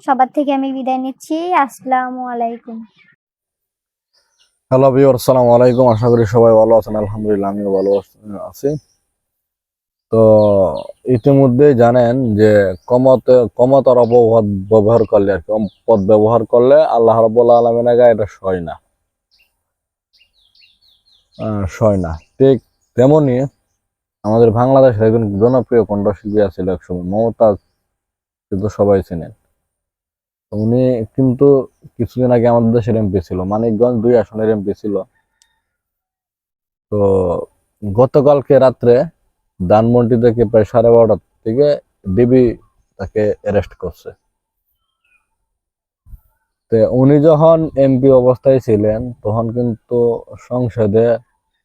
সবার থেকে আমি বিদায় নিচ্ছি। আসসালামু আলাইকুম। হ্যালো ভিউয়ার, আসসালামু আলাইকুম। আশা করি সবাই ভালো আছেন। আলহামদুলিল্লাহ, আমিও ভালো আছি। তো ইতিমধ্যে জানেন যে ক্ষমতার অপবাদ ব্যবহার করলে আর কি, পদ ব্যবহার করলে আল্লাহ রাব্বুল আলামিনের গায়ে এটা সয় না। ঠিক তেমনি আমাদের বাংলাদেশের একজন জনপ্রিয় কণ্ঠশিল্পী ছিল একসময়, মমতাজ, কিন্তু সবাই চেনেন। উনি কিন্তু কিছুদিন আগে আমাদের দেশের এমপি ছিল, মানিকগঞ্জ 2 আসনের এমপি ছিল। তো গতকালকে রাত্রে ধানমন্ডি থেকে প্রায় 12:30 থেকে ডিবি তাকে অ্যারেস্ট করছে। তো উনি যখন এমপি অবস্থায় ছিলেন তখন কিন্তু সংসদে,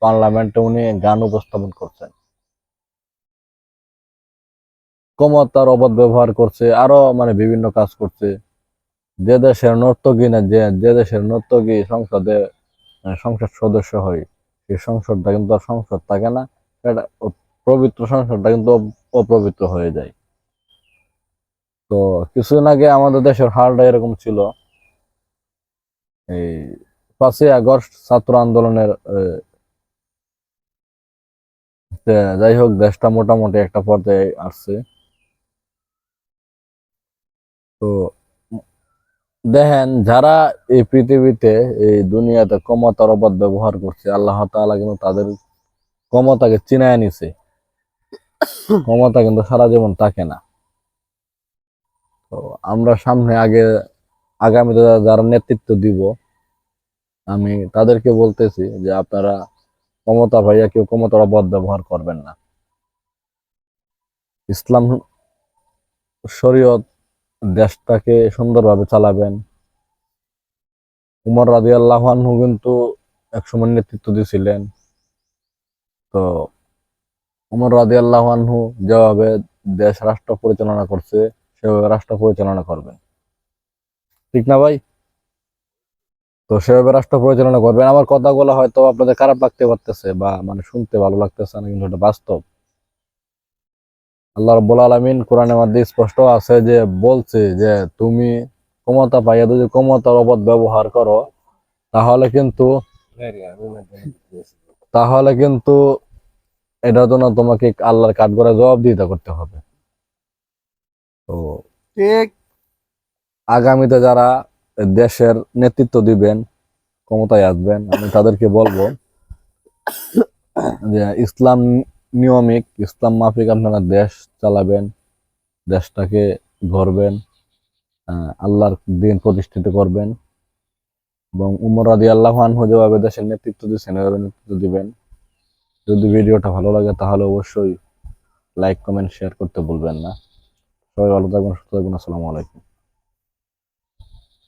পার্লামেন্টে উনি গান উপস্থাপন করছেন, ক্ষমতার অপব্যবহার করছে, আরো বিভিন্ন কাজ করছে। যে দেশের নর্তকী না যে দেশের নর্তকী সংসদে সংসদ সদস্য হয়, সেই সংসদটা কিন্তু আর সংসদ থাকে না, এটা পবিত্র সংসদটা কিন্তু অপবিত্র হয়ে যায়। তো কিছুদিন আগে আমাদের দেশের হালটা এরকম ছিল। এই 5ই আগস্ট ছাত্র আন্দোলনের যাই হোক, দেশটা মোটামুটি একটা পর্যায়ে আসছে। তো দেখেন, যারা এই পৃথিবীতে, এই দুনিয়াতে ক্ষমতার অপব্যবহার করছে, আল্লাহ তাআলা কিন্তু তাদের ক্ষমতাকে চিনায় নিছে। ক্ষমতা কিন্তু সারা জীবন থাকে না। তো আমরা সামনে আগামীতে যারা নেতৃত্ব দিব, আমি তাদেরকে বলতেছি যে আপনারা ক্ষমতা ভাইয়া কেউ ক্ষমতার অপব্যবহার করবেন না। ইসলাম শরীয়ত দেশটাকে সুন্দরভাবে চালাবেন। উমর রাদিয়াল্লাহু আনহু কিন্তু একসময় নেতৃত্ব দিয়েছিলেন। তো উমর রাদিয়াল্লাহু আনহু যেভাবে দেশ রাষ্ট্র পরিচালনা করছে, সেভাবে রাষ্ট্র পরিচালনা করবেন, ঠিক না ভাই? তো সেভাবে রাষ্ট্র পরিচালনা করবেন। আমার কথাগুলো হয়তো আপনাদের খারাপ লাগতে পারতেছে বা শুনতে ভালো লাগতেছে না, কিন্তু এটা বাস্তব। আল্লাহ রাব্বুল আলামিন কোরআনের মধ্যে স্পষ্ট আছে যে, বলছে যে তুমি ক্ষমতা পাইয়া যদি ক্ষমতার অপব্যবহার করো, তাহলে কিন্তু তাহলে কিন্তু এটার জন্য তোমাকে আল্লাহর কাঠগড়ায় জবাবদিহিতা করতে হবে। তো ঠিক আগামীতে যারা দেশের নেতৃত্ব দিবেন, ক্ষমতায় আসবেন, আমি তাদেরকে বলবো যে ইসলাম মাফিক আপনারা দেশ চালাবেন, দেশটাকে গড়বেন, আল্লাহর দিন প্রতিষ্ঠিত করবেন, এবং উমর রাদিয়াল্লাহু আনহু যেভাবে দেশের নেতৃত্ব দিচ্ছেন এভাবে নেতৃত্ব দিবেন। যদি ভিডিওটা ভালো লাগে তাহলে অবশ্যই লাইক, কমেন্ট, শেয়ার করতে ভুলবেন না। সবাই ভালো থাকবেন, সুস্থ থাকবেন। আসসালামু আলাইকুম।